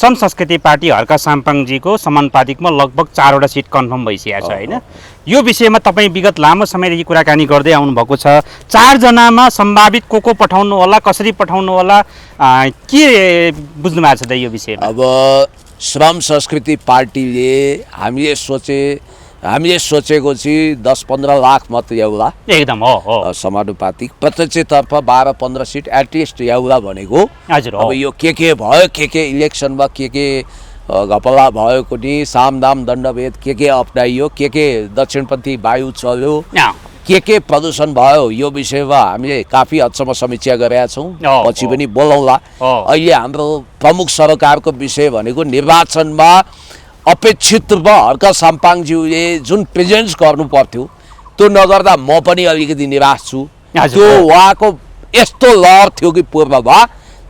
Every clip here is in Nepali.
सम संस्कृति पार्टी हर्का साम्पाङजीको समानुपातिकमा लगभग 4वटा सिट कन्फर्म भइसकेको छ हैन। यो विषयमा तपाईँ विगत लामो समयदेखि कुराकानी गर्दै आउनुभएको छ। 4 जनामा सम्भावित को पठाउनु होला, कसरी पठाउनु होला, के बुझ्नु भएको छ त यो विषयमा? अब श्रम संस्कृति पार्टीले हामीले सोचेको चाहिँ 10-15 लाख मत ल्याउला। एकदम हो समानुपातिक प्रत्यक्षतर्फ 12-15 सिट एटलिस्ट ल्याउला भनेको। हजुर। अब यो के भयो, के इलेक्सनमा के घपला भयो कुनै सामदाम दण्डभेद के अपनाइयो, के दक्षिणपन्थी वायु चल्यो, के प्रदूषण भयो, यो विषयमा हामीले काफी हदसम्म समीक्षा गरेका छौँ। पछि पनि बोलाउँला। अहिले हाम्रो प्रमुख सरकारको विषय भनेको निर्वाचनमा अपेक्षित रूपमा हर्का साम्पाङज्यूले जुन प्रेजेन्स गर्नु पर्थ्यो त्यो नगर्दा म पनि अलिकति निराश छु। त्यो उहाँको यस्तो लहर थियो कि पूर्वमा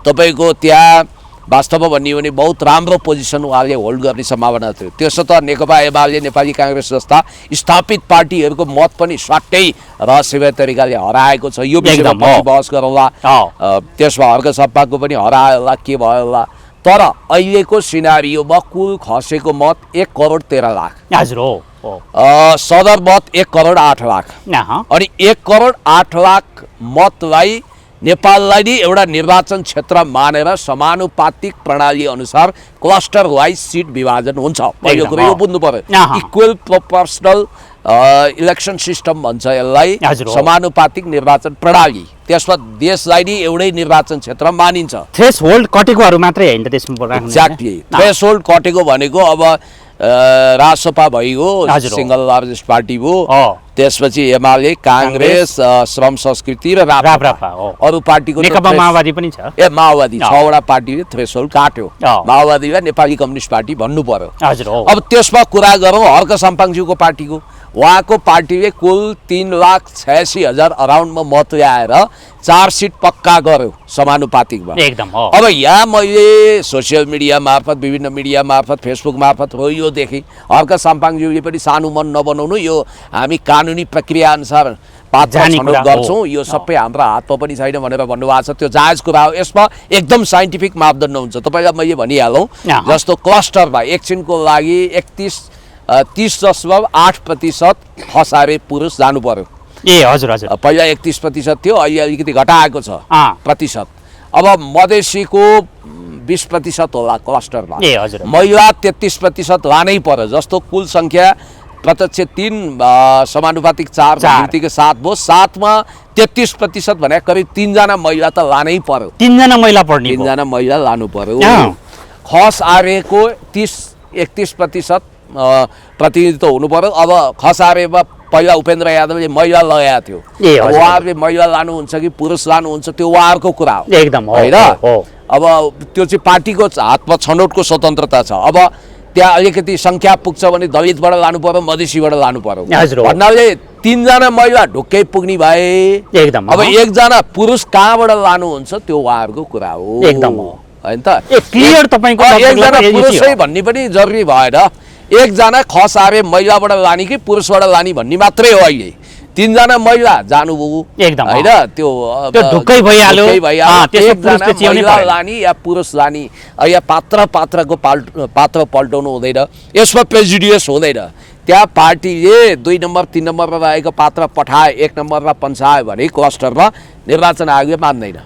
तपाईँको त्यहाँ वास्तवमा भनियो भने बहुत राम्रो पोजिसन उहाँले होल्ड गर्ने सम्भावना थियो। त्यसो त नेकपा एमाले, नेपाली काङ्ग्रेस जस्ता स्थापित पार्टीहरूको मत पनि स्वाट्टै रहस्यमय तरिकाले हराएको छ। यो विषयमा पछि बहस गरौँला। त्यसमा हर्का साम्पाङको पनि हरायो होला, के भयो होला। तर अहिलेको सिनारियोमा कुल खसेको मत 1,13,00,000। हजुर हो। सदर मत 1,08,00,000 अनि 1,08,00,000 मतलाई नेपाललाई नै एउटा निर्वाचन क्षेत्र मानेर समानुपातिक प्रणाली अनुसार क्लस्टर वाइज सिट विभाजन हुन्छ। पहिलो कुरो यो बुझ्नु पर्यो। इक्वल प्रोपोर्सनल इलेक्सन सिस्टम भन्छ यसलाई, समानुपातिक निर्वाचन प्रणाली। त्यसमा देशलाई नै एउटै निर्वाचन क्षेत्र मानिन्छ। थ्रेसहोल्ड कटेकोहरू मात्रै हैन त त्यसमा राख्नु। एक्ज्याक्टली। थ्रेसहोल्ड कटेको भनेको अब रासपा भइगयो, सिंगल लार्जेस्ट पार्टी हो। त्यसपछि एमाले, काङ्ग्रेस, श्रम संस्कृति र राप्रपा। अरू पार्टीको नेकपा माओवादी पनि छ। माओवादी 6वटा पार्टीले थ्रेसहोल्ड काट्यो। माओवादीलाई नेपाली कम्युनिस्ट पार्टी भन्नु पर्यो। अब त्यसमा कुरा गरौँ हर्का साम्पाङज्यूको पार्टीको। उहाँको पार्टीले कुल 3,86,000 अराउन्डमा मत ल्याएर 4 सिट पक्का गर्यो समानुपातिकमा। एकदम हो। अब यहाँ मैले सोसियल मिडिया मार्फत, विभिन्न मिडिया मार्फत, फेसबुक मार्फत हो यो देखेँ हर्का साम्पाङज्यूले पनि सानो मन नबनाउनु, यो हामी कानुनी प्रक्रिया अनुसार पात्र छनौट गर्छौँ, यो सबै हाम्रो हातमा पनि छैन भनेर भन्नुभएको छ। त्यो जायज कुरा हो। यसमा एकदम साइन्टिफिक मापदण्ड हुन्छ। तपाईँलाई मैले भनिहालौँ, जस्तो क्लस्टरमा एकछिनको लागि 30.8% खसारे पुरुष जानु पर्यो। हजुर हजुर। पहिला 31% थियो, अहिले अलिकति घटाएको छ प्रतिशत। अब मधेसीको 20% होला क्लस्टरमा। महिला 33% लानै पर्यो। जस्तो कुल सङ्ख्या प्रत्यक्ष 3 समानुपातिक 4 के साथ भयो। 7 मा 33% भने करिब 3 जना महिला त लानै पर्यो। 3 जना महिला पढ्ने, 3 जना महिला लानु पर्यो। खस आरेको 31% प्रतिनिधित्व हुनु पर्यो। अब खसारेमा पहिला उपेन्द्र यादवले महिला लगाएको थियो। उहाँहरूले महिला लानुहुन्छ कि पुरुष लानुहुन्छ त्यो उहाँहरूको कुरा हो। एकदम होइन। अब त्यो चाहिँ पार्टीको हातमा छनौटको स्वतन्त्रता छ। अब त्यहाँ अलिकति सङ्ख्या पुग्छ भने दलितबाट लानु पर्यो, मधेसीबाट लानु पर्यो भन्नाले 3 जना महिला ढुक्कै पुग्ने भए। एकदम। अब 1 जना पुरुष कहाँबाट लानुहुन्छ त्यो उहाँहरूको कुरा हो। एकदम हो। हैन त? क्लियर तपाईको 1 जना पुरुषै भन्ने पनि जरुरी भएन। 1 जना खसारे महिलाबाट लाने कि पुरुषबाट लाने भन्ने मात्रै हो। अहिले 3 जना महिला जानुभयो एकदम हैन, त्यो ढुक्कै भइहाल्यो। 1 जना महिला लाने या पुरुष लाने, या पात्रको पात्र पल्टाउनु हुँदैन। यसमा प्रेजुडियस हुँदैन। त्यहाँ पार्टीले 2 नम्बर 3 नम्बरमा रहेको पात्र पठाए, 1 नम्बरमा पन्छायो भने क्लस्टरमा निर्वाचन आयोगले मान्दैन।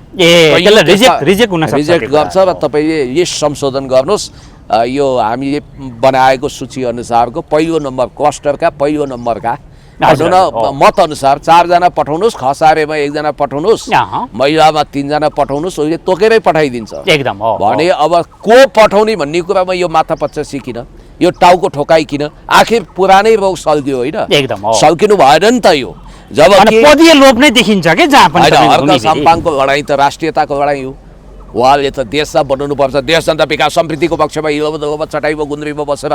रिजेक्ट गर्छ र तपाईँले यस संशोधन गर्नुहोस्। यो हामीले बनाएको सूची अनुसारको पहिलो नम्बर क्लस्टरका पहिलो नम्बरका भनौँ न मत अनुसार 4 जना पठाउनुहोस्, खसारेमा 1 जना पठाउनुहोस्, महिलामा 3 जना पठाउनुहोस्, उसले तोकेरै पठाइदिन्छ। एकदम हो। भने अब को पठाउने भन्ने कुरामा यो माथापच्चासी किन, यो टाउको ठोकाइ किन? आखिर पुरानै रोग सल्कियो होइन? एकदम हो। सल्किनु भएन नि त यो। जब पदीय लोभ नै देखिन्छ के जहाँ पनि। हर्का साम्पाङको लडाइँ त राष्ट्रियताको लडाइँ हो। उहाँले त देशलाई बनाउनु पर्छ, देश जनता विकास समृद्धिको पक्षमा हिलोमा चटाइमा गुन्द्रीमा बसेर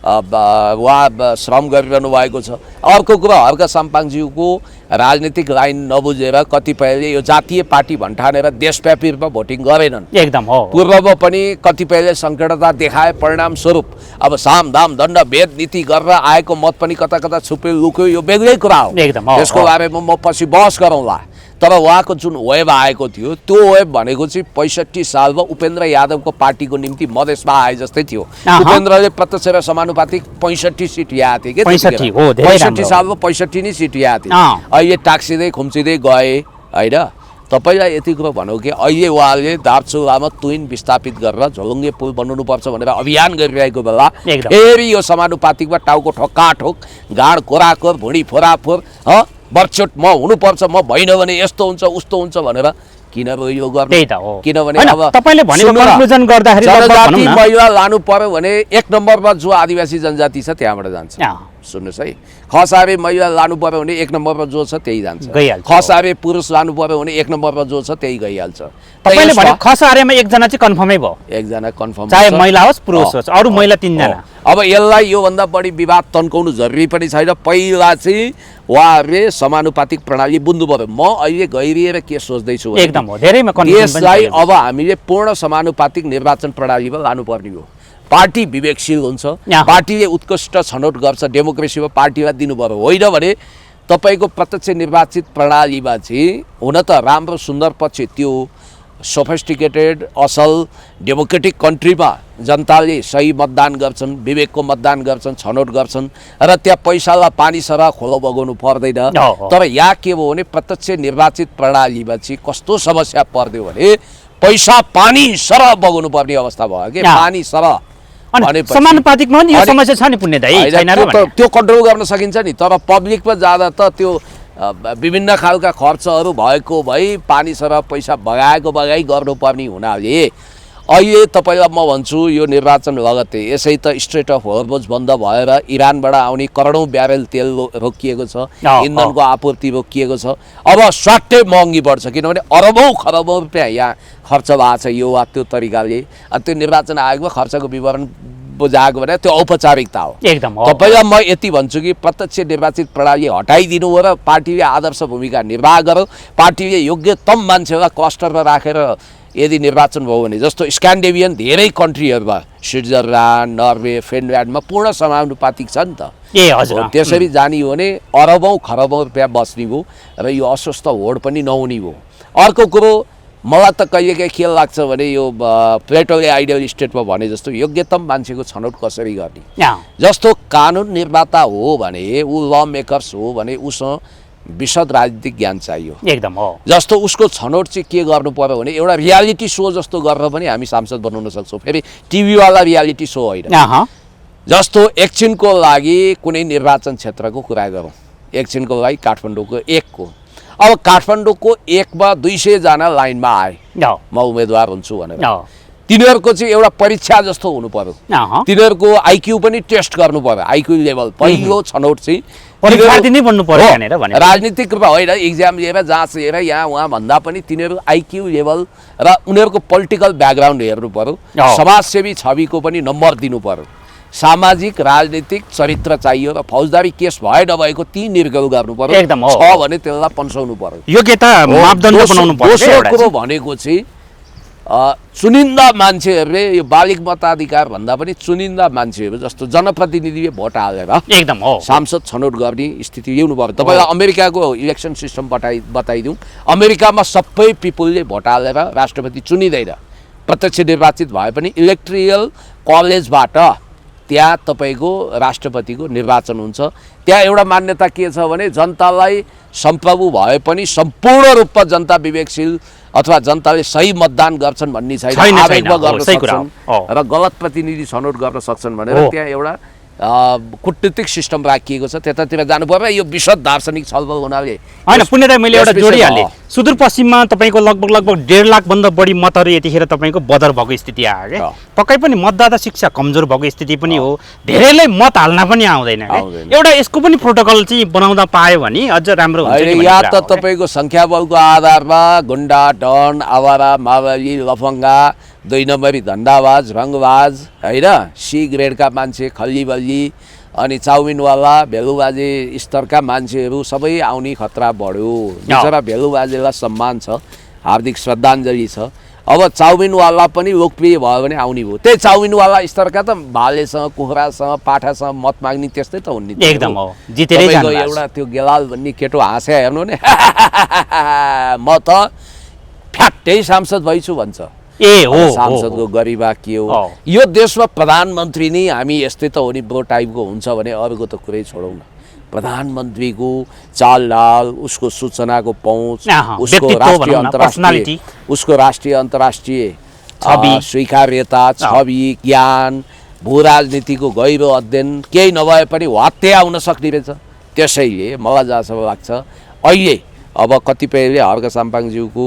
उहाँ श्रम गरिरहनु भएको छ। अर्को कुरा हर्का साम्पाङज्यूको राजनीतिक लाइन नबुझेर कतिपयले यो जातीय पार्टी भन्ठानेर देशव्यापी रूपमा भोटिङ गरेनन्। एकदम हो। पूर्वमा पनि कतिपयले सङ्कीर्णता देखाए, परिणाम स्वरूप अब साम दाम दण्ड भेद नीति गरेर आएको मत पनि कता कता छुप्यो लुक्यो, यो बेग्लै कुरा हो। एकदम हो। त्यसको बारेमा म पछि बहस गरौँला। तर उहाँको जुन वेब आएको थियो त्यो वेब भनेको चाहिँ 65 सालमा उपेन्द्र यादवको पार्टीको निम्ति मधेसमा आए जस्तै थियो। उपेन्द्रले प्रत्यक्ष र समानुपातिक 65 सिट ल्याएको थियो के 65 सालमा 65 नै सिट ल्याएको थियो। अहिले टाक्सिँदै खुम्चिँदै गए होइन। तपाईलाई यति कुरा भनौँ कि अहिले उहाँले दार्चुलामा तुइन विस्थापित गरेर झोलुङ्गे पुल बनाउनुपर्छ भनेर अभियान गरिरहेको बेला फेरि यो समानुपातिकमा टाउको ठोक्काठोक गाड कोराकोर भुँडी फोराफोर बर्चोट म हुनुपर्छ म भइन भने यस्तो हुन्छ उस्तो हुन्छ भनेर किन यो गर्ने? किनभने अब तपाईले भनेको कन्क्लुजन गर्दाखेरि जनजाति महिला लानु पर्यो भने 1 नम्बरमा जो आदिवासी जनजाति छ त्यहाँबाट जान्छ। सुन्नुहोस् है, खसारे महिला लानु पर्यो भने 1 नम्बरमा जो छ त्यही जान्छ। खसारे पुरुष लानु पर्यो भने 1 नम्बरमा जो छ त्यही गइहाल्छ। तपाईले भने खसारेमा एकजना चाहिँ कन्फर्मै भयो, एकजना कन्फर्म, चाहे महिला होस् पुरुष होस्, अरु महिला 3 जना। अब यसलाई योभन्दा बढी विवाद तन्काउनु जरुरी पनि छैन। पहिला चाहिँ उहाँहरूले समानुपातिक प्रणाली बुझ्नु पर्यो। म अहिले गहिरिएर के सोच्दैछु भने एकदम हो, धेरैमा कन्फ्युजन यसलाई अब हामीले पूर्ण समानुपातिक निर्वाचन प्रणालीमा लानुपर्ने हो। पार्टी विवेकशील हुन्छ, पार्टीले उत्कृष्ट छनौट गर्छ, डेमोक्रेसीमा पार्टीलाई दिनु पर्यो। होइन भने तपाईको प्रत्यक्ष निर्वाचित प्रणालीमा चाहिँ हुन त राम्रो सुन्दर पक्ष त्यो सोफिस्टिकेटेड असल डेमोक्रेटिक कन्ट्रीमा जनताले सही मतदान गर्छन्, विवेकको मतदान गर्छन्, छनौट गर्छन् र त्यहाँ पैसालाई पानी सरा खोलो बगाउनु पर्दैन। तर यहाँ के भयो भने प्रत्यक्ष निर्वाचित प्रणालीमा चाहिँ कस्तो समस्या पर्यो भने पैसा पानी सरा बगाउनु पर्ने अवस्था भयो कि पानी सरा। समानुपातिकमा नि यो समस्या छ नि पुण्य दाइ, छैन र भने त्यो कन्ट्रोल गर्न सकिन्छ नि। तर पब्लिकमा जाँदा त त्यो विभिन्न खालका खर्चहरू भएको भई पानी सर पैसा बगाई गर्नुपर्ने हुनाले अहिले तपाईलाई म भन्छु यो निर्वाचन लगत्तै यसै त स्ट्रेट अफ हर्मुज बन्द भएर इरानबाट आउने करोडौं ब्यारेल तेल रोकिएको छ, इन्धनको आपूर्ति रोकिएको छ। अब स्वाट्टै महँगी बढ्छ किनभने अरबौं खरबौं रुपैयाँ यहाँ खर्च भएको छ यो वा त्यो तरिकाले। त्यो निर्वाचन आयोगमा खर्चको विवरण बुझाएको भने त्यो औपचारिकता हो। एकदम हो। तपाईलाई म यति भन्छु कि प्रत्यक्ष निर्वाचित प्रणाली हटाइदिनु हो र पार्टीले आदर्श भूमिका निर्वाह गर्यो। पार्टीले योग्यतम मान्छेलाई क्लस्टरमा राखेर यदि निर्वाचन भयो भने जस्तो स्क्यान्डिनेभियन धेरै कन्ट्रीहरुमा स्विट्जरल्यान्ड, नर्वे, फिनल्यान्डमा पूर्ण समानुपातिक छ नि त। हजुर त्यसरी जानी हो भने अरबौं खरबौं रुपैयाँ बच्ने हो र यो अस्वस्थ होड पनि नहुने हो। अर्को कुरो मलाई त कहिलेकाहीँ के लाग्छ भने यो प्लेटोले आइडियल स्टेटमा भने जस्तो योग्यतम मान्छेको छनौट कसरी गर्ने। जस्तो कानुन निर्माता हो भने ऊ ल मेकर्स हो भने उसँग विशद राजनीतिक ज्ञान चाहियो। एकदम हो। जस्तो उसको छनौट चाहिँ के गर्नु पर्यो भने एउटा रियालिटी सो जस्तो गरेर पनि हामी सांसद बनाउन सक्छौँ। फेरि टिभीवाला रियालिटी सो होइन। जस्तो एकछिनको लागि कुनै निर्वाचन क्षेत्रको कुरा गरौँ, एकछिनको लागि काठमाडौँको एकको। अब काठमाडौँको एकमा 200 जना लाइनमा आए म उम्मेदवार हुन्छु भनेर, तिनीहरूको चाहिँ एउटा परीक्षा जस्तो हुनु पर्यो। तिनीहरूको आइक्यू पनि टेस्ट गर्नु पर्यो, आइक्यू लेभल। पहिलो छनौट चाहिँ राजनीतिक रूपमा होइन, इक्जाम लिएर जाँच लिएर यहाँ उहाँ भन्दा पनि तिनीहरू आइक्यू लेभल र उनीहरूको पोलिटिकल ब्याकग्राउन्ड हेर्नु पर्यो। समाजसेवी छविको पनि नम्बर दिनु पर्यो। सामाजिक राजनीतिक चरित्र चाहियो र फौजदारी केस भए नभएको ती निर्गल गर्नु पर्यो। छ भने त्यसलाई पन्साउनु पर्यो, योग्यता मापदण्ड बनाउनु पर्यो। दोस्रो कुरो भनेको चाहिँ चुनिन्दा मान्छेहरूले यो बालिग मताधिकार भन्दा पनि चुनिन्दा मान्छेहरू जस्तो जनप्रतिनिधिले भोट हालेर एकदम हो सांसद छनौट गर्ने स्थिति ल्याउनु पर्यो। तपाईलाई अमेरिकाको इलेक्सन सिस्टम बताइदिउँ। अमेरिकामा सबै पिपुलले भोट हालेर राष्ट्रपति चुनिँदैन, प्रत्यक्ष निर्वाचित भए पनि इलेक्ट्रियल कलेजबाट त्यहाँ तपाईको राष्ट्रपतिको निर्वाचन हुन्छ। त्यहाँ एउटा मान्यता के छ भने जनतालाई सम्प्रभु भए पनि सम्पूर्ण रूपमा जनता विवेकशील अथवा जनताले सही मतदान गर्छन् भन्ने छैन, आवेगमा गर्न सक्छन् र गलत प्रतिनिधि छनौट गर्न सक्छन् भनेर त्यहाँ एउटा कूटनीतिक सिस्टम राखिएको छ। त्यतातिर जानु पर्यो। यो विशद दार्शनिक छलफल हुनाले हैन पुण्यदाइ मैले एउटा जोडिहालेँ। सुदूरपश्चिममा तपाईको लगभग 1.5 लाख भन्दा बढी मतहरू यतिखेर तपाईको बदर भएको स्थिति आयो के। पक्कै पनि मतदाता शिक्षा कमजोर भएको स्थिति पनि हो, धेरैलाई मत हाल्न पनि आउँदैन के। एउटा यसको पनि प्रोटोकल चाहिँ बनाउँदा पायो भने अझ राम्रो हुन्छ नि। या त तपाईको संख्याबलको आधारमा गुण्डा, डन, आवारा, माओवादी, लफंगा, 2 नम्बरी धन्दाबाज, रङबाज हैन, सी ग्रेडका मान्छे, खल्लीबल्ली अनि चाउमिनवाला भेलुबाजे स्तरका मान्छेहरू सबै आउने खतरा बढ्यो। बिचरा भेलुबाजेलाई सम्मान छ, हार्दिक श्रद्धाञ्जली छ। अब चाउमिनवाला पनि लोकप्रिय भयो भने आउने भयो। त्यही चाउमिनवाला स्तरका त भालेसँग कुखुरासँग पाठासँग मत माग्ने त्यस्तै त हुन् नि। एकदम हो, जितेरै जानु भएको छ। एउटा त्यो गेलाल भन्ने केटो हाँस्या हेर्नु नि म त फ्याट्टै सांसद भइछु भन्छ। ए हो, सांसदको गरिमा के हो? यो देशमा प्रधानमन्त्री नै हामी यस्तै त हो नि ब्रो टाइपको हुन्छ भने अरूको त कुरै छोडौँ न। प्रधानमन्त्रीको चालढाल, उसको सूचनाको पहुँच, उसको राष्ट्रिय अन्तर्राष्ट्रिय स्वीकार्यता, छवि, ज्ञान, भू राजनीतिको गहिरो अध्ययन केही नभए पनि वात्तै आउन सक्ने रहेछ। त्यसैले मलाई जहाँसम्म लाग्छ अहिले अब कतिपयले हर्क साम्पाङज्यूको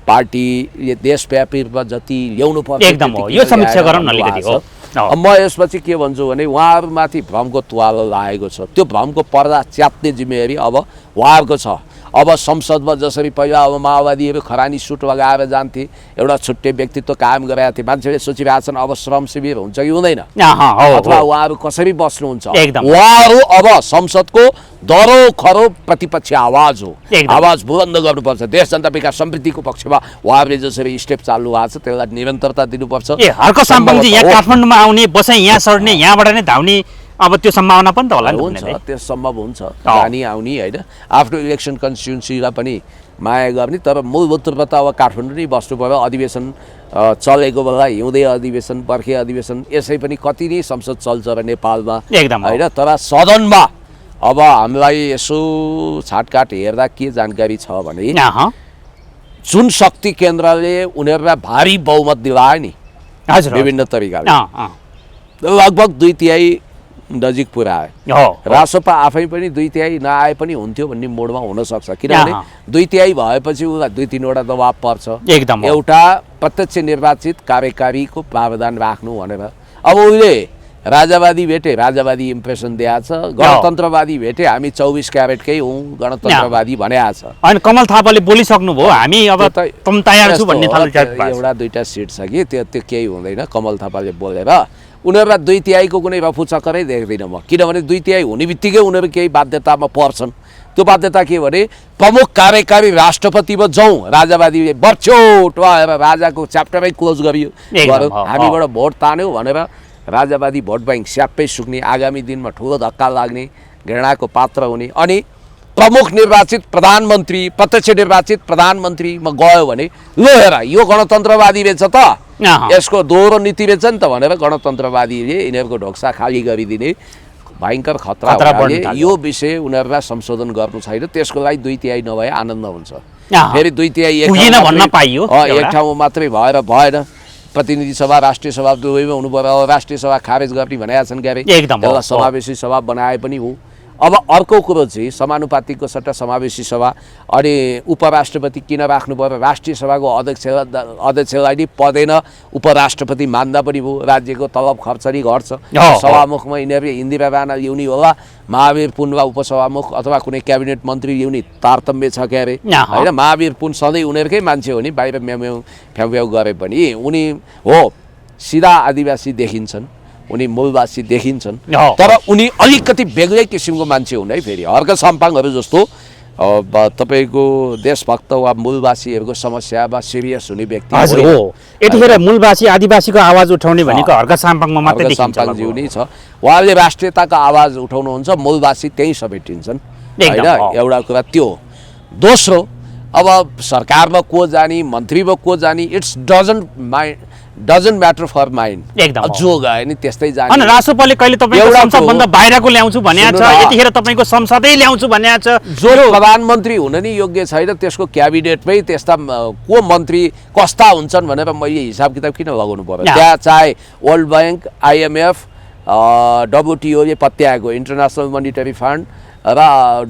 पार्टीले देशव्यापी रूपमा जति ल्याउनु पर्छ एकदम हो, यो समीक्षा गरौँ न अलिकति हो। म यसपछि के भन्छु भने उहाँहरूमाथि भ्रमको तुवालो लागेको छ। त्यो भ्रमको पर्दा च्यात्ने जिम्मेवारी अब उहाँहरूको छ। अब संसदमा जसरी पहिला अब माओवादीहरू खरानी सुट लगाएर जान्थे, एउटा छुट्टै व्यक्तित्व कायम गरेका थिए, मान्छेले सोचिरहेछन् अब श्रम शिविर हुन्छ कि हुँदैन, अथवा उहाँहरू कसरी बस्नुहुन्छ। उहाँहरू अब संसदको दरो खरो प्रतिपक्ष आवाज हो, आवाज बुलन्द गर्नुपर्छ। देश जनता विकास समृद्धिको पक्षमा उहाँहरूले जसरी स्टेप चाल्नु भएको छ त्यसलाई निरन्तरता दिनुपर्छ। हर्क साम्पाङजी यहाँ काठमाडौँमा आउने, बसाइ यहाँ सर्ने, यहाँबाट नै धाउने, अब त्यो सम्भावना पनि त होला नि? हुन्छ, त्यो सम्भव हुन्छ, जानी आउने होइन। आफ्नो इलेक्सन कन्स्टिट्युन्सीलाई पनि माया गर्ने, तर मूलभूत रूपमा त अब काठमाडौँ नै बस्नु पर्यो। अधिवेशन चलेको बेला हिउँदे अधिवेशन, बर्खे अधिवेशन, यसै पनि कति नै संसद चल्छ र नेपालमा होइन। तर सदनमा अब हामीलाई यसो छाटकाट हेर्दा के जानकारी छ भने जुन शक्ति केन्द्रले उनीहरूलाई भारी बहुमत दिलायो नि विभिन्न तरिकाले, लगभग 2/3 नजिक पुऱ्यायो। रासोपा आफै पनि 2/3 नआए पनि हुन्थ्यो भन्ने मोडमा हुनसक्छ, किनभने 2/3 भएपछि उसलाई 2-3वटा दबाब पर्छ। एउटा प्रत्यक्ष निर्वाचित कार्यकारीको प्रावधान राख्नु भनेर। अब उसले राजावादी भेटे, राजावादी इम्प्रेसन दिएको छ, गणतन्त्रवादी भेटे, हामी 24 क्यारेटकै हौँ, गणतन्त्रवादी भनेको छ। अनि कमल थापाले बोलिसक्नु भयो, हामी अब तुम तयार छु भन्ने खालको एउटा दुईटा सिट छ कि त्यो केही हुँदैन। कमल थापाले बोलेर उनीहरूलाई 2/3 कुनै रफु चक्करै देख्दिनँ म, किनभने 2/3 हुने बित्तिकै उनीहरू केही बाध्यतामा पर्छन्। त्यो बाध्यता के भने प्रमुख कार्यकारी राष्ट्रपतिमा जाउँ, राजावादीले बर्छोट भएर राजाको च्याप्टरै क्लोज गरियो, हामीबाट भोट तान्यो भनेर राजावादी भोट ब्याङ्क स्याप्पै सुक्ने, आगामी दिनमा ठुलो धक्का लाग्ने, घृणाको पात्र हुने। अनि प्रमुख निर्वाचित प्रधानमन्त्री, प्रत्यक्ष निर्वाचित प्रधानमन्त्रीमा गयो भने लो हेर यो गणतन्त्रवादी रहेछ त, यसको दोहोरो नीति रहेछ नि त भनेर गणतन्त्रवादीले यिनीहरूको ढोक्सा खाली गरिदिने भयङ्कर खतरा हुनाले यो विषय उनीहरूलाई संशोधन गर्नु छैन। त्यसको लागि 2/3 नभए आनन्द हुन्छ। फेरि 2/3 एक ठाउँमा मात्रै भएर भएन। प्रतिनिधि सभा, राष्ट्रिय सभा दुवैमा हुनु पर्यो। राष्ट्रिय सभा खारेज गर्ने भनेका छन् क्यारे, त्यसलाई समावेशी सभा बनाए पनि हो। अब अर्को कुरो चाहिँ समानुपातिकको सट्टा समावेशी सभा, अनि उपराष्ट्रपति किन राख्नु पर्यो? राष्ट्रिय सभाको अध्यक्षलाई नि पर्दैन, उपराष्ट्रपति मान्दा पनि भयो। राज्यको तलब खर्चरी घट्छ। सभामुखमा यिनीहरूले इन्दिरा राणा ल्याउने होला, महावीर पुनवा उपसभामुख अथवा कुनै क्याबिनेट मन्त्री ल्याउने तारतम्य छ क्यारे होइन। महावीर पुन सधैँ उनीहरूकै मान्छे हो नि, बाहिर म्याउ फ्याउ गरे पनि उनी हो सिधा आदिवासी देखिन्छन्, उनी मूलवासी देखिन्छन्, तर उनी अलिकति बेग्लै किसिमको मान्छे हुन् है। फेरि हर्क साम्पाङहरू जस्तो तपाईँको देशभक्त वा मूलवासीहरूको समस्यामा सिरियस हुने व्यक्ति हो। यतिखेर मूलवासी आदिवासीको आवाज उठाउने भनेको हर्क साम्पाङमा मात्रै देखिन्छ। साम्पाङज्यू नै छ, उहाँले राष्ट्रियताको आवाज उठाउनुहुन्छ, मूलवासी त्यहीँ समेटिन्छन् होइन। एउटा कुरा त्यो। दोस्रो, अब सरकारमा को जाने, मन्त्रीमा को जाने, it's doesn't matter for mind. जो गयो नि त्यस्तै जाने। अनि रासोपाले कहिले तपाईको संसदभन्दा बाहिरको ल्याउँछु भनेको छ, यतिखेर तपाईको संसदै ल्याउँछु भनेको छ। जो प्रधानमन्त्री हुन नि योग्य छैन त्यसको क्याबिनेटमै त्यस्ता को मन्त्री कस्ता हुन्छन् भनेर मैले हिसाब किताब किन लगाउनु पर्यो? त्यहाँ चाहे वर्ल्ड ब्याङ्क, IMF, WTOले पत्याएको, इन्टरनेसनल मोनिटरी फन्ड र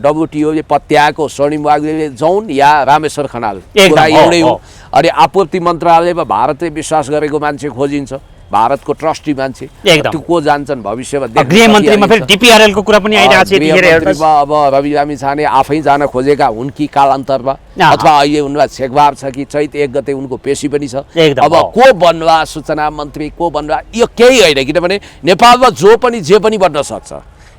WTOले पत्याएको स्वर्णिम वाग्लेले जाउन् या रामेश्वर खनाल, कुरा एउटै हो। अनि आपूर्ति मन्त्रालयमा भारतले विश्वास गरेको मान्छे खोजिन्छ, भारतको ट्रस्टी मान्छे, त्यो को जान्छन् भविष्यमा? गृहमन्त्रीमा फेरि DPRL को कुरा पनि आइरहेको छ। अब रवि लामिछाने आफै जान खोजेका हुन् कि कालान्तरमा, अथवा अहिले उनलाई छेकबार छ कि चैत 1 गते उनको पेशी पनि छ। अब को बन्ला सूचना मन्त्री, को बन्ला, यो केही होइन, किनभने नेपालमा जो पनि जे पनि बन्न सक्छ।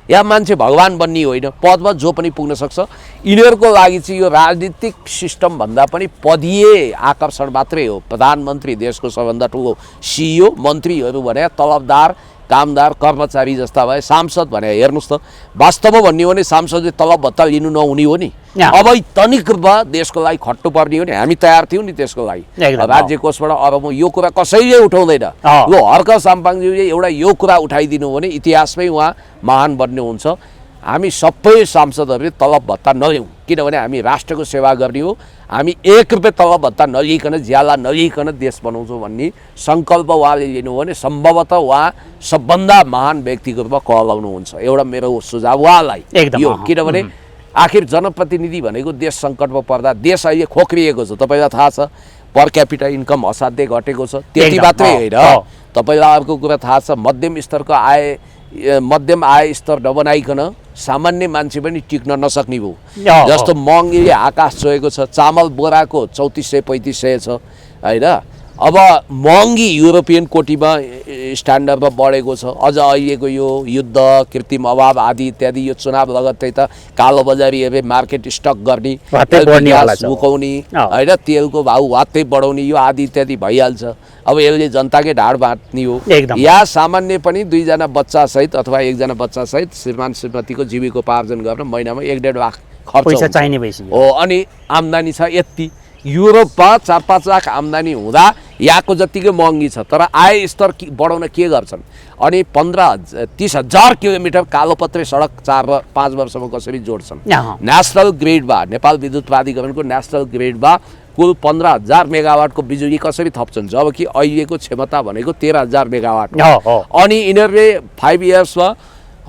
या मान्छे भगवान बन्ने होइन, पदमा जो पनि पुग्न सक्छ। यिनीहरूको लागि चाहिँ यो राजनीतिक सिस्टम भन्दा पनि पदीय आकर्षण मात्रै हो। प्रधानमन्त्री देशको सबभन्दा ठुलो CEO, मन्त्रीहरू भने तलबदार, कामदार, कर्मचारी जस्ता भए। सांसद भने हेर्नुहोस् त, वास्तवमा भन्ने हो भने सांसदले तलब भत्ता लिनु नहुने हो नि। अब तनिक रूपमा देशको लागि खट्नु पर्ने हो नि, हामी तयार थियौँ नि त्यसको लागि राज्य कोषबाट। अब म यो कुरा कसैले उठाउँदैन, ल हर्क साम्पाङज्यूले एउटा यो कुरा उठाइदिनु भने इतिहासमै उहाँ महान बन्नुहुन्छ। हामी सबै सांसदहरूले तलब भत्ता नलिउँ, किनभने हामी राष्ट्रको सेवा गर्ने हो। हामी 1 रुपियाँ तलब भत्ता नलिकन, ज्याला नलिकन देश बनाउँछौँ भन्ने सङ्कल्प उहाँले लिनु हो भने सम्भवतः उहाँ सबभन्दा महान व्यक्तिको रूपमा कहलाउनुहुन्छ। एउटा मेरो सुझाव उहाँलाई यो, किनभने आखिर जनप्रतिनिधि भनेको देश सङ्कटमा पर्दा, देश अहिले खोक्रिएको छ। तपाईँलाई थाहा छ पर क्यापिटा इन्कम असाध्यै घटेको छ। त्यति मात्रै होइन, तपाईँलाई अर्को कुरा थाहा छ, मध्यम आय स्तर नबनाइकन सामान्य मान्छे पनि टिक्न नसक्ने भयो। जस्तो महँगीले आकाश छोएको छ, चामल बोराको 3400-3500 छ होइन। अब महँगी युरोपियन कोटीमा स्ट्यान्डर्डमा बढेको छ। अझ अहिलेको यो युद्ध, कृत्रिम अभाव आदि इत्यादि, यो चुनाव लगत्तै त कालोबजारीहरूले मार्केट स्टक गर्ने, झुकाउने होइन, तेलको भाउ वात्तै बढाउने, यो आदि इत्यादि भइहाल्छ। अब यसले जनताकै ढाड बाँध्ने हो। या सामान्य पनि 2 जना बच्चासहित अथवा 1 जना बच्चासहित श्रीमान श्रीमतीको जीविकोपार्जन गर्न महिनामा 1.5 लाख खर्च चाहिने हो। अनि आम्दानी छ यति। युरोपमा 4-5 लाख आम्दानी हुँदा यहाँको जतिकै महँगी छ, तर आय स्तर बढाउन के गर्छन्? अनि 15-30 हजार किलोमिटर कालोपत्रे सडक 4-5 वर्षमा कसरी जोड्छन्? नेसनल ग्रिडमा, नेपाल विद्युत प्राधिकरणको नेसनल ग्रिडमा कुल 15,000 मेगावाटको बिजुली कसरी थप्छन्, जबकि अहिलेको क्षमता भनेको 13,000 मेगावाट हो। अनि यिनीहरूले 5 इयर्समा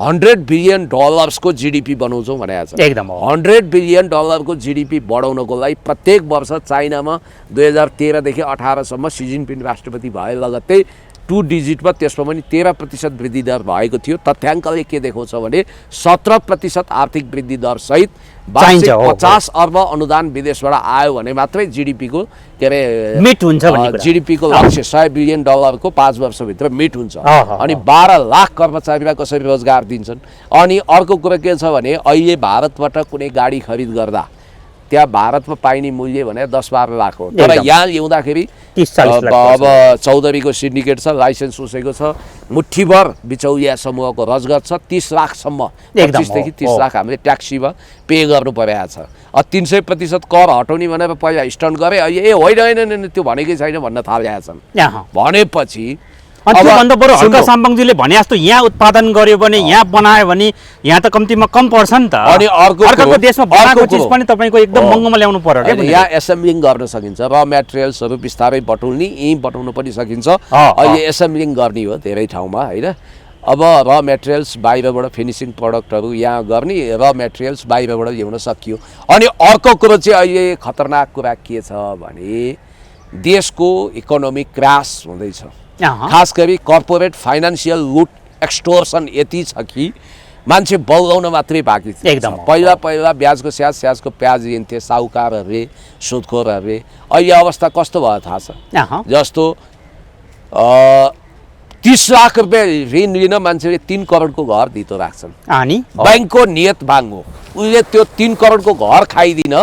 $100 बिलियन को GDP बनाउँछौँ भनेको छ। $100 बिलियन को GDP बढाउनको लागि प्रत्येक वर्ष चाइनामा 2013 देखि 18 सम्म सी जिनपिङ राष्ट्रपति भए लगत्तै 2 डिजिटमा त्यसमा पनि 13% वृद्धि दर भएको थियो। तथ्याङ्कले के देखाउँछ भने 17% आर्थिक वृद्धि दर सहित 50 अर्ब अनुदान विदेशबाट आयो भने मात्रै GDP को के अरे मिट हुन्छ भन्ने कुरा। GDP को लक्ष्य $100 बिलियन को 5 वर्षभित्र मिट हुन्छ। अनि 12 लाख कर्मचारीलाई कसरी रोजगार दिन्छन्? अनि अर्को कुरा के छ भने अहिले भारतबाट कुनै गाडी खरिद गर्दा त्यहाँ भारतमा पाइने मूल्य भने 10-12 लाख हो, तर यहाँ ल्याउँदाखेरि अब चौधरीको सिन्डिकेट छ, लाइसेन्स उसैको छ, मुठ्ठीभर बिचौलिया समूहको रजगत छ। 30 लाखसम्म, 25 देखि 30 लाख हामीले ट्याक्सीमा पे गर्नु परेको छ। 300% कर हटाउने भनेर पहिला स्टन्ट गरे, अहिले ए होइन त्यो भनेकै छैन भन्न थालेका छन्। भनेपछि त्योभन्दा बरु हल्का साम्पाङजीले भने जस्तो यहाँ उत्पादन गर्यो भने, यहाँ बनायो भने यहाँ त कम्तीमा कम पर्छ नि त। अनि अर्को देशमा बनाएको चिज पनि तपाईको एकदम महँगोमा ल्याउनु पर्यो के? यहाँ एसेम्बलिङ गर्न सकिन्छ, र मटेरियल्सहरू बिस्तारै बटुल्ने, यहीँ बटाउनु पनि सकिन्छ। अहिले एसेम्बलिङ गर्ने हो धेरै ठाउँमा होइन। अब र मटेरियल्स बाहिरबाट फिनिसिङ प्रडक्टहरू यहाँ गर्ने, र मटेरियल्स बाहिरबाट ल्याउन सकियो। अनि अर्को कुरो चाहिँ अहिले खतरनाक कुरा के छ भने देशको इकोनोमिक क्रास हुँदैछ। खास गरी कर्पोरेट फाइनेन्सियल लुट, एक्सटोर्सन यति छ कि मान्छे बौलाउन मात्रै बाँकी छ। पहिला ब्याजको स्याजको प्याज लिन्थे साहुकारहरूले, सुदखोरहरूले। अहिले अवस्था कस्तो भयो थाहा छ? जस्तो 30 लाख रुपियाँ ऋण लिन मान्छेले 3 करोडको घर धितो राख्छन्। ब्याङ्कको नियत भाङ हो। उसले त्यो 3 करोडको घर खाइदिन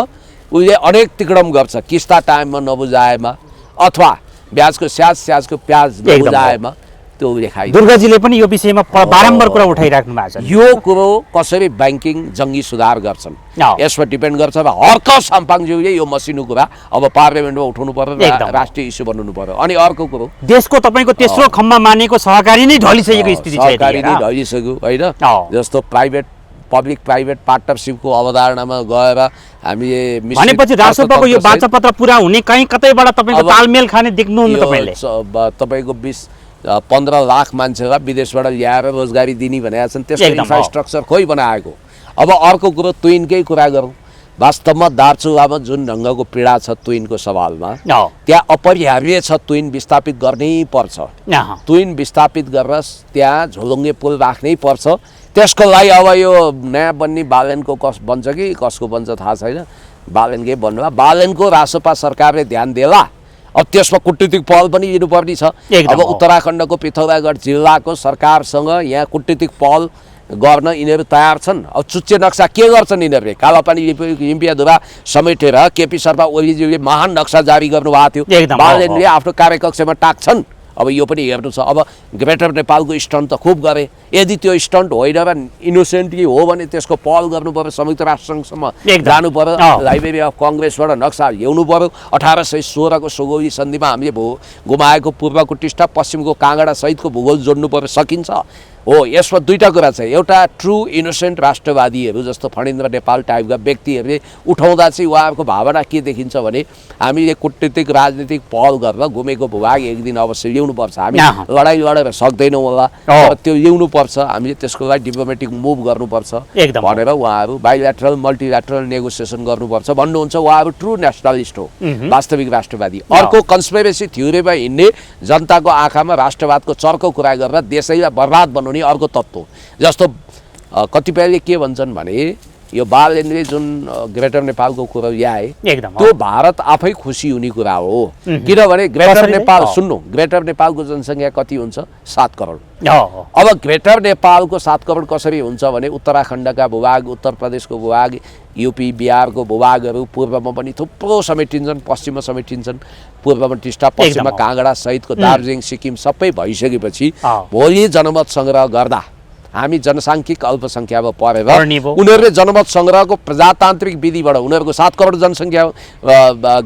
उसले अनेक तिक्रम गर्छ, किस्ता टाइममा नबुझाएमा अथवा ब्याजको स्याजको प्याज नबुझाएमा त्यो उसले खाइ। दुर्गाजीले पनि यो विषयमा बारम्बार कुरा उठाइराख्नु भएको छ। यो कुरो कसरी ब्याङ्किङ जङ्गी सुधार गर्छन् यसमा डिपेन्ड गर्छ। हर्क साम्पाङज्यूले यो मसिनो कुरा अब पार्लियामेन्टमा उठाउनु पर्यो, राष्ट्रिय इस्यु बनाउनु पर्यो। अनि अर्को कुरो देशको तपाईँको तेस्रो खम्बा मानेको सहकारी नै ढलिसकेको स्थिति छ। सहकारी नै ढलिसक्यो होइन। जस्तो पब्लिक प्राइभेट पार्टनरसिपको अवधारणामा गएर हामीले भनेपछि राष्ट्रपतिको यो वाचापत्र पुरा हुने कहीँ कतैबाट तपाईँको तालमेल खाने देख्नुहुन्न तपाईँले? तपाईँको 20-15 लाख मान्छेलाई विदेशबाट ल्याएर रोजगारी दिने भनेका छन्, त्यसको इन्फ्रास्ट्रक्चर खोइ बनाएको। अब अर्को कुरो तुइनकै कुरा गरौँ। वास्तवमा दार्चुलामा जुन ढङ्गको पीडा छ तुइनको सवालमा, त्यहाँ अपरिहार्य छ तुइन विस्थापित गर्नै पर्छ। तुइन विस्थापित गरेर त्यहाँ झोलुङ्गे पुल राख्नै पर्छ। त्यसको लागि अब यो नयाँ बन्ने बालेनको कस बन्छ कि कसको बन्छ थाहा छैन, बालेनकै बन्नुमा बालेनको रासोपा सरकारले ध्यान देला। अब त्यसमा कूटनीतिक पहल पनि लिनुपर्ने छ। अब उत्तराखण्डको पिथौरागढ जिल्लाको सरकारसँग यहाँ कूटनीतिक पहल गर्न यिनीहरू तयार छन्। अब चुच्चे नक्सा के गर्छन् यिनीहरूले? कालापानी लिम्पियाधुरा समेटेर केपी शर्मा ओलीज्यूले महान नक्सा जारी गर्नुभएको थियो, बालदेनले आफ्नो कार्यकक्षमा टाक्छन्। अब यो पनि हेर्नु छ। अब ग्रेटर नेपालको स्टन्ट त खुब गरे, यदि त्यो स्टन्ट होइन र इनोसेन्टली हो भने त्यसको पहल गर्नु पर्यो, संयुक्त राष्ट्रसङ्घसम्म जानु पर्यो, लाइब्रेरी अफ कङ्ग्रेसबाट नक्सा ल्याउनु पर्यो। 1816 को सोगौली सन्धिमा हामीले गुमाएको पूर्वको टिस्टा पश्चिमको काँगडा सहितको भूगोल जोड्नु पर्यो, सकिन्छ हो। यसमा दुईटा कुरा छ, एउटा ट्रु इनोसेन्ट राष्ट्रवादीहरू जस्तो फणेन्द्र नेपाल टाइपका व्यक्तिहरूले उठाउँदा चाहिँ उहाँहरूको भावना के देखिन्छ भने हामीले कूटनीतिक राजनीतिक पहल गरेर गुमेको भूभाग एक दिन अवश्य ल्याउनुपर्छ, हामी लडाइँ लडेर सक्दैनौँ होला, तर त्यो ल्याउनुपर्छ, हामीले त्यसको लागि डिप्लोमेटिक मुभ गर्नुपर्छ भनेर उहाँहरू बाइल्याटरल मल्टिल्याटरल नेगोसिएसन गर्नुपर्छ भन्नुहुन्छ। उहाँहरू ट्रु नेसनलिस्ट हो, वास्तविक राष्ट्रवादी। अर्को कन्स्पिरेसी थ्योरीमा हिँड्ने, जनताको आँखामा राष्ट्रवादको चर्को कुरा गरेर देशैलाई बर्बाद बनाउने अर्को तत्त्व। जस्तो कतिपयले के भन्छन् भने यो बालदेनले जुन ग्रेटर नेपालको कुरा ल्याए त्यो भारत आफै खुसी हुने कुरा हो, किनभने ग्रेटर नेपाल सुन्नु, ग्रेटर नेपालको जनसङ्ख्या कति हुन्छ? 7 करोड। अब ग्रेटर नेपालको 7 करोड कसरी हुन्छ भने उत्तराखण्डका भूभाग, उत्तर प्रदेशको भूभाग, यूपी बिहारको भूभागहरू पूर्वमा पनि थुप्रो समेटिन्छन्, पश्चिममा समेटिन्छन्, पूर्वमा टिस्टा, पश्चिममा काँगडा सहितको दार्जिलिङ सिक्किम सबै भइसकेपछि भोलि जनमत सङ्ग्रह गर्दा हामी जनसाङ्ख्यिक अल्पसङ्ख्यामा परेर उनीहरूले जनमत सङ्ग्रहको प्रजातान्त्रिक विधिबाट उनीहरूको 7 करोड जनसङ्ख्या,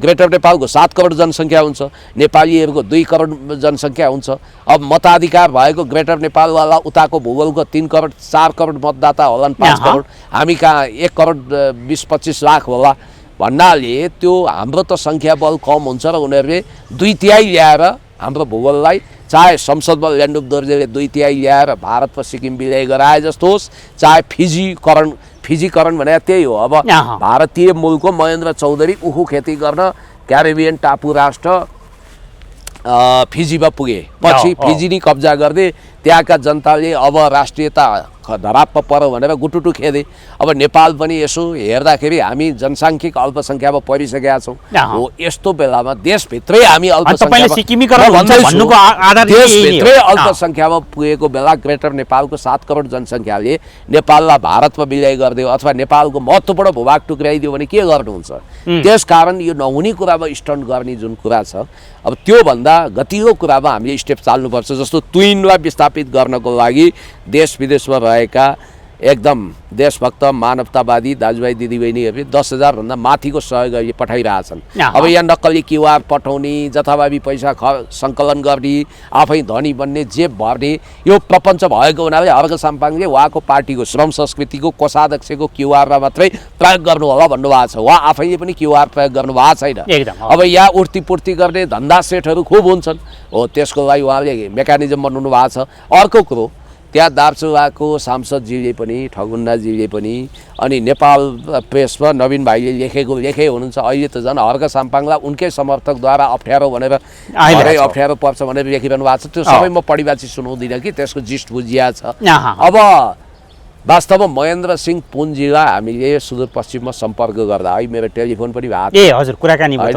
ग्रेटर नेपालको 7 करोड जनसङ्ख्या हुन्छ, नेपालीहरूको 2 करोड जनसङ्ख्या हुन्छ। अब मताधिकार भएको ग्रेटर नेपालवाला उताको भूगोलको 3 करोड 4 करोड मतदाता होलान्, 5 करोड, हामी कहाँ 1 करोड 20-25 लाख होला भन्नाले त्यो हाम्रो त सङ्ख्याबल कम हुन्छ र उनीहरूले 2/3 ल्याएर हाम्रो भूगोललाई चाहे संसदमा ल्यान्ड अफ दर्जेले 2/3 ल्याएर भारत र सिक्किम विलय गराए जस्तो होस्, चाहे फिजीकरण भने त्यही हो। अब भारतीय मूलको महेन्द्र चौधरी उखु खेती गर्न क्यारिबियन टापु राष्ट्र फिजीमा पुगे, पछि फिजी नि कब्जा गर्दै त्यहाँका जनताले अब राष्ट्रियता धरापमा पर्यो भनेर गुटुटु खेदे। अब नेपाल पनि यसो हेर्दाखेरि हामी जनसाङ्ख्यिक अल्पसङ्ख्यामा परिसकेका छौँ हो। यस्तो बेलामा देशभित्रै हामी अल्पसङ्ख्यामा पुगेको बेला ग्रेटर नेपालको 7 करोड जनसङ्ख्याले नेपाललाई भारतमा विलय गरिदियो अथवा नेपालको महत्त्वपूर्ण भूभाग टुक्राइदियो भने के गर्नुहुन्छ? त्यसकारण यो नहुने कुरामा स्टन्ट गर्ने जुन कुरा छ, अब त्योभन्दा गतिलो कुरामा हामीले स्टेप चाल्नुपर्छ। जस्तो ट्विनलाई विस्थापित गर्नको लागि देश विदेशमा रहेका एकदम देशभक्त मानवतावादी दाजुभाइ दिदीबहिनीहरूले 10,000 भन्दा माथिको सहयोग अहिले पठाइरहेछन्। अब यहाँ नक्कली क्युआर पठाउने, जथाभावी पैसा सङ्कलन गर्ने, आफै धनी बन्ने, जेब भर्ने यो प्रपञ्च भएको हुनाले हर्क साम्पाङले उहाँको पार्टीको श्रम संस्कृतिको कोषाध्यक्षको क्युआरमा मात्रै प्रयोग गर्नु होला भन्नुभएको छ। उहाँ आफैले पनि क्युआर प्रयोग गर्नुभएको छैन। अब यहाँ उर्तीपूर्ति गर्ने धन्दा सेटहरू खुब हुन्छन् हो, त्यसको लागि उहाँले मेकानिजम बनाउनु भएको छ। अर्को कुरो, त्यहाँ दार्चुलाको सांसदजीले पनि ठगुन्नाजीले पनि अनि नेपाल प्रेसमा नवीन भाइले लेखे हुनुहुन्छ। अहिले त झन् हर्क साम्पाङलाई उनकै समर्थकद्वारा अप्ठ्यारो भनेर अप्ठ्यारो पर्छ भनेर लेखिरहनु भएको छ। त्यो सबै म पढिबाची सुनाउँदिनँ कि त्यसको जिस्ट बुझिया छ। अब वास्तवमा महेन्द्र सिंह पुन्जीलाई हामीले सुदूरपश्चिममा सम्पर्क गर्दा है मेरो टेलिफोन पनि भएको थियो। हजुर, कुराकानी होइन,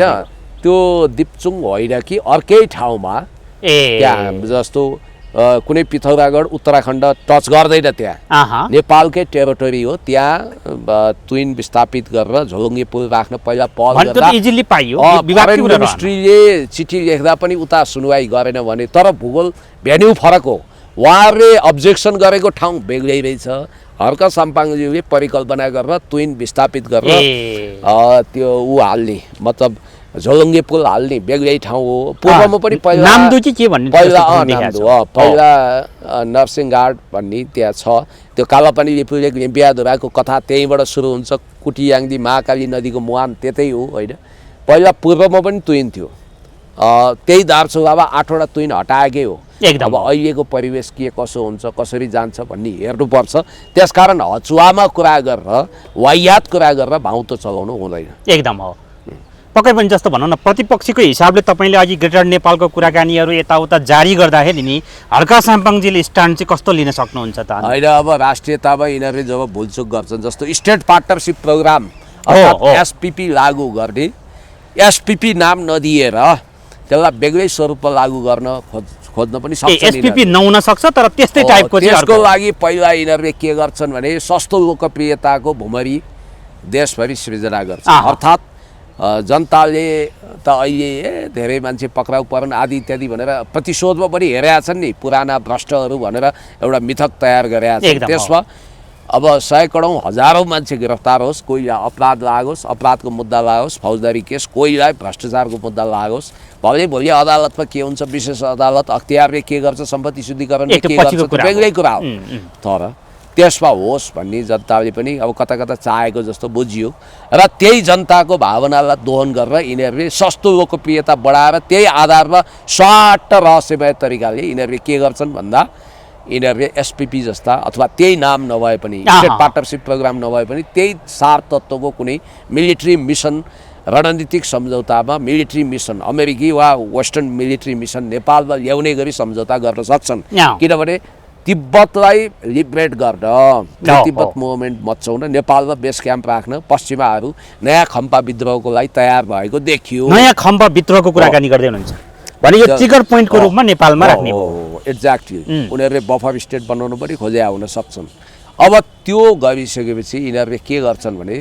त्यो दिप्चुङ होइन कि अर्कै ठाउँमा त्यहाँ जस्तो कुनै पिथौरागढ उत्तराखण्ड टच गर्दैन, त्यहाँ नेपालकै टेरिटोरी हो। त्यहाँ ट्विन विस्थापित गरेर झोलुङ्गे पुल राख्न पहिला पहल गर्दा फरेन मिनिस्ट्रीले चिठी लेख्दा पनि उता सुनवाई गरेन भने, तर भूगोल भेन्यू फरक हो। उहाँहरूले अब्जेक्सन गरेको ठाउँ बेग्लै रहेछ। हर्क साम्पाङज्यूले परिकल्पना गरेर ट्विन विस्थापित गरेर त्यो ऊ हाल्ने, मतलब झोलुङ्गे पुल हाल्ने बेग्लै ठाउँ हो। पूर्वमा पनि पहिला नरसिंहघाट भन्ने त्यहाँ छ। त्यो कालापानी लिम्पियाधुराको कथा त्यहीँबाट सुरु हुन्छ। कुटियाङ्दी महाकाली नदीको मुहान त्यतै हो होइन। पहिला पूर्वमा पनि ट्विन थियो, त्यही दार्चुलामा 8वटा ट्विन हटाएकै हो। अब अहिलेको परिवेश के कसो हुन्छ, कसरी जान्छ भन्ने हेर्नुपर्छ। त्यसकारण हचुवामा कुरा गरेर वाहियात कुरा गरेर भाउतो चलाउनु हुँदैन। एकदम हो। पक्कै पनि जस्तो भनौँ न, प्रतिपक्षीको हिसाबले तपाईँले अघि ग्रेटर नेपालको कुराकानीहरू यताउता जारी गर्दाखेरि नि हर्क साम्पाङजीले स्ट्यान्ड चाहिँ कस्तो लिन सक्नुहुन्छ त? होइन, अब राष्ट्रियतामा यिनीहरूले जब भुलचुक गर्छन्, जस्तो स्टेट पार्टनरसिप प्रोग्राम अर्थात् एसपिपी लागू गर्ने, एसपिपी नाम नदिएर त्यसलाई बेग्लै स्वरूपमा लागू गर्न खोज्न पनि सक्छ एसपीपी नहुन सक्छ तर त्यस्तै टाइपको चाहिँ त्यसको लागि पहिला यिनीहरूले के गर्छन् भने सस्तो लोकप्रियताको भुमरी देशभरि सृजना गर्छ। अर्थात् जनताले त अहिले धेरै मान्छे पक्राउ परन आदि इत्यादि भनेर प्रतिशोधमा पनि हेरेका छन् नि, पुराना भ्रष्टहरू भनेर एउटा मिथक तयार गरेका छन्। त्यसमा अब 100 करोड हजारौँ मान्छे गिरफ्तार होस्, कोही अपराध लागोस्, अपराधको मुद्दा लागोस्, फौजदारी केस, कोहीलाई भ्रष्टाचारको मुद्दा लागोस्, भले भोलि अदालतमा के हुन्छ, विशेष अदालत अख्तियारले के गर्छ, सम्पत्ति शुद्धिकरणले के गर्छ, बेग्लै कुरा हो। तर त्यसमा होस् भन्ने जनताले पनि अब कता कता चाहेको जस्तो बुझियो र त्यही जनताको भावनालाई दोहन गरेर यिनीहरूले सस्तो लोकप्रियता बढाएर त्यही आधारमा स्वाट रहस्यमय तरिकाले यिनीहरूले के गर्छन् भन्दा यिनीहरूले एसपीपी जस्ता अथवा त्यही नाम नभए पनि स्टेट पार्टनरसिप प्रोग्राम नभए पनि त्यही सार तत्त्वको कुनै मिलिट्री मिसन, रणनीतिक सम्झौतामा मिलिट्री मिसन, अमेरिकी वा वेस्टर्न मिलिट्री मिसन नेपालमा ल्याउने गरी सम्झौता गर्न सक्छन्। किनभने तिब्बतलाई लिबरेट गर्न, तिब्बत मुभमेन्ट मचाउन, नेपालमा बेस क्याम्प राख्न पश्चिमाहरू नयाँ खम्पा विद्रोहको लागि तयार भएको देखियो। नयाँ खम्पा विद्रोहको कुराकानी गर्दै हुनुहुन्छ भने यो ट्रिगर पोइन्टको रूपमा नेपालमा राख्ने हो। एक्ज्याक्टली, उनीहरूले बफर स्टेट बनाउनु पनि खोज्या हुन सक्छन्। अब त्यो गरिसकेपछि यिनीहरूले के गर्छन् भने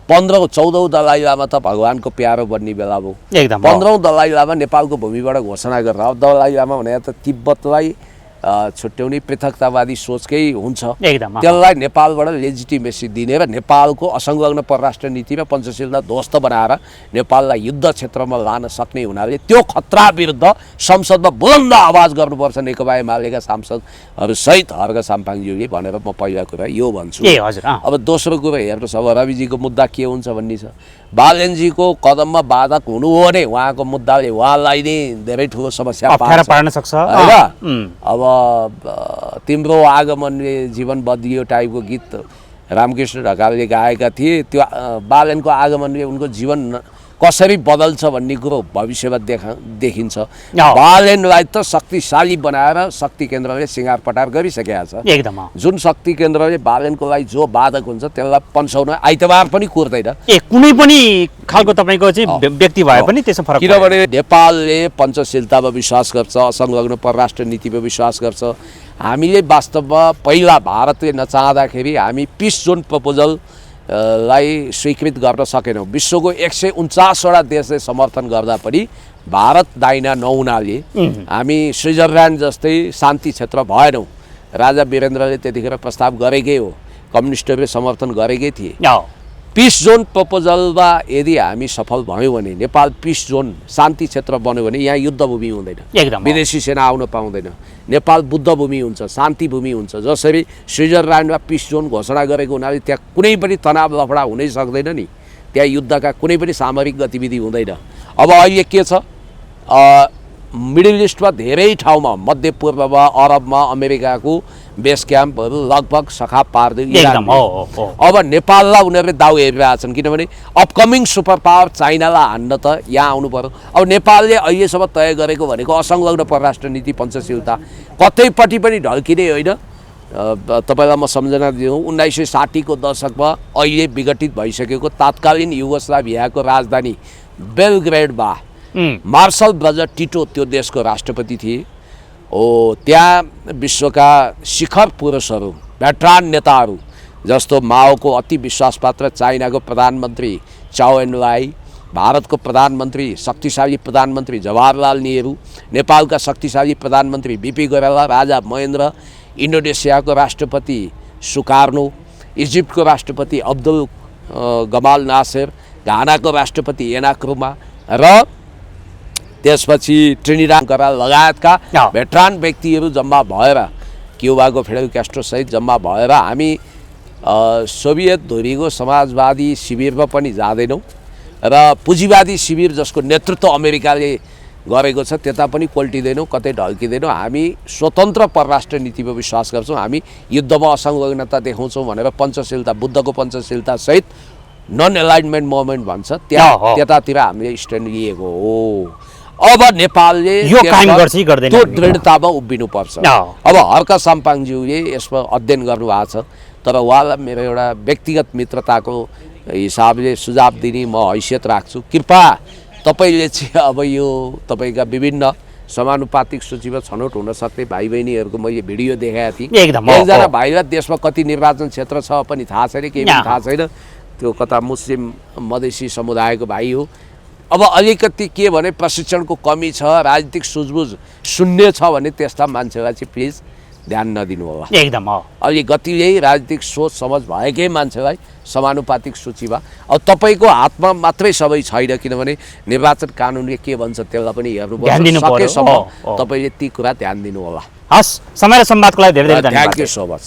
15-14 दलाई लामा त भगवानको प्यारो बन्ने बेला भयो। 15औं दलाई लामा नेपालको भूमिबाट घोषणा गरेर, अब दलाई लामा भने त तिब्बतलाई छुट्याउने पृथकतावादी सोचकै हुन्छ, त्यसलाई नेपालबाट लेजिटिमेसी दिने र नेपालको असंलग्न परराष्ट्र नीतिमा पञ्चशीलता ध्वस्त बनाएर नेपाललाई युद्ध क्षेत्रमा लान सक्ने हुनाले त्यो खतरा विरुद्ध संसदमा बुलन्द आवाज गर्नुपर्छ नेकपा एमालेका सांसदहरू सहित हर्क साम्पाङज्यूले भनेर म पहिला कुरा यो भन्छु। अब दोस्रो कुरा हेर्नुहोस्, अब रविजीको मुद्दा के हुन्छ भन्ने छ। बालनजीको कदममा बाधक हुनु हो भने उहाँको मुद्दाले उहाँलाई नै धेरै ठुलो समस्या पार्न सक्छ हैन। अब तिम्रो आगमनले जीवन बदलियो टाइपको गीत रामकृष्ण ढकालले गाएका थिए, त्यो बालनको आगमनले उनको जीवन कसरी बदल्छ भन्ने कुरो भविष्यमा देखिन्छ। बालनलाई त शक्तिशाली बनाएर शक्ति केन्द्रले सिँगार पटार गरिसकेका छ। जुन शक्ति केन्द्रले बालनको लागि जो बाधक हुन्छ त्यसलाई पन्साउन आइतबार पनि कुर्दैन। कुनै पनि खालको तपाईको चाहिँ व्यक्ति भए पनि त्यसमा फरक, किनभने नेपालले पञ्चशीलतामा विश्वास गर्छ, असंलग्न परराष्ट्र नीतिमा विश्वास गर्छ। हामीले वास्तवमा पहिला भारतले नचाहँदाखेरि हामी पिस जोन प्रपोजल लाई स्वीकृत गर्न सकेनौँ। विश्वको 149वटा देशले समर्थन गर्दा पनि भारत दाइना नहुनाले हामी स्विजरल्यान्ड जस्तै शान्ति क्षेत्र भएनौँ। राजा वीरेन्द्रले त्यतिखेर प्रस्ताव गरेकै हो, कम्युनिस्टहरूले समर्थन गरेकै थिए। पिस जोन प्रपोजलमा यदि हामी सफल भयौँ भने, नेपाल पिस जोन शान्ति क्षेत्र बन्यो भने यहाँ युद्ध भूमि हुँदैन, विदेशी सेना आउन पाउँदैन, नेपाल बुद्ध भूमि हुन्छ, शान्ति भूमि हुन्छ। जसरी स्विजरल्यान्डमा पिस जोन घोषणा गरेको हुनाले त्यहाँ कुनै पनि तनाव लफडा हुनै सक्दैन नि, त्यहाँ युद्धका कुनै पनि सामरिक गतिविधि हुँदैन। अब अहिले के छ, मिडल इस्टमा धेरै ठाउँमा, मध्यपूर्वमा, अरबमा अमेरिकाको बेस क्याम्पहरू लगभग सखा पार्दै अब नेपाललाई उनीहरूले दाउ हेरिरहेछन्। किनभने अपकमिङ सुपर पावर चाइनालाई हान्न त यहाँ आउनु पर्यो। अब नेपालले अहिलेसम्म तय गरेको भनेको असंलग्न परराष्ट्र नीति पञ्चशीलता कतैपट्टि पनि ढल्किने होइन। तपाईँलाई म सम्झना दिउँ, 1960 को दशकमा अहिले विघटित भइसकेको तात्कालीन युगोस्लाभियाको राजधानी बेलग्रेडमा मार्शल ब्रदर टिटो त्यो देशको राष्ट्रपति थिए। त्यहाँ विश्वका शिखर पुरुषहरू, भेटरान नेताहरू जस्तो माओको अति विश्वासपात्र चाइनाको प्रधानमन्त्री चाओ एन लाई, भारतको प्रधानमन्त्री शक्तिशाली प्रधानमन्त्री जवाहरलाल नेहरू, नेपालका शक्तिशाली प्रधानमन्त्री बीपी कोइराला, राजा महेन्द्र, इन्डोनेसियाको राष्ट्रपति सुकार्नो, इजिप्टको राष्ट्रपति अब्दुल गमाल नासेर, घानाको राष्ट्रपति एनाक्रुमा र त्यसपछि ट्रिनिडाड लगायतका भेटरान व्यक्तिहरू जम्मा भएर, क्युबाको फिडेल क्यास्ट्रो सहित जम्मा भएर हामी सोभियत धुरीको समाजवादी शिविरमा पनि जाँदैनौँ र पुँजीवादी शिविर जसको नेतृत्व अमेरिकाले गरेको छ त्यता पनि पल्टिँदैनौँ, कतै ढल्किँदैनौँ। हामी स्वतन्त्र परराष्ट्र नीतिमा विश्वास गर्छौँ। हामी युद्धमा असंलग्नता देखाउँछौँ भनेर पञ्चशीलता, बुद्धको पञ्चशीलता सहित नन एलाइनमेन्ट मुभमेन्ट भन्छ, त्यतातिर हामीले स्ट्यान्ड लिएको हो। अब नेपालले यो काम गर्छ कि गर्दैन त्यो दृढतामा उभिनुपर्छ। अब हर्क साम्पाङज्यूले यसमा अध्ययन गर्नुभएको छ, तर उहाँलाई मेरो एउटा व्यक्तिगत मित्रताको हिसाबले सुझाव दिने म हैसियत राख्छु। कृपया तपाईँले चाहिँ अब यो तपाईँका विभिन्न समानुपातिक सूचीमा छनौट हुन सक्ने भाइ बहिनीहरूको मैले भिडियो देखाएको थिएँ। एकदम, एकजना भाइलाई देशमा कति निर्वाचन क्षेत्र छ पनि थाहा छैन, केही पनि थाहा छैन। त्यो कता मुस्लिम मधेसी समुदायको भाइ हो। अब अलिकति के भने प्रशिक्षणको कमी छ, राजनीतिक सुझबुझ शून्य छ भने त्यस्ता मान्छेलाई चाहिँ प्लिज ध्यान नदिनु होला। एकदम हो। अलि गतिले राजनीतिक सोच समझ भएकै मान्छेलाई समानुपातिक सूचीमा, अब तपाईँको हातमा मात्रै सबै छैन, किनभने निर्वाचन कानुनले के भन्छ त्यसलाई पनि हेर्नुपर्छ। सकेसम्म तपाईँले ती कुरा ध्यान दिनु होला। हस्, समय र संवादको लागि धेरै धेरै धन्यवाद। Thank you so much.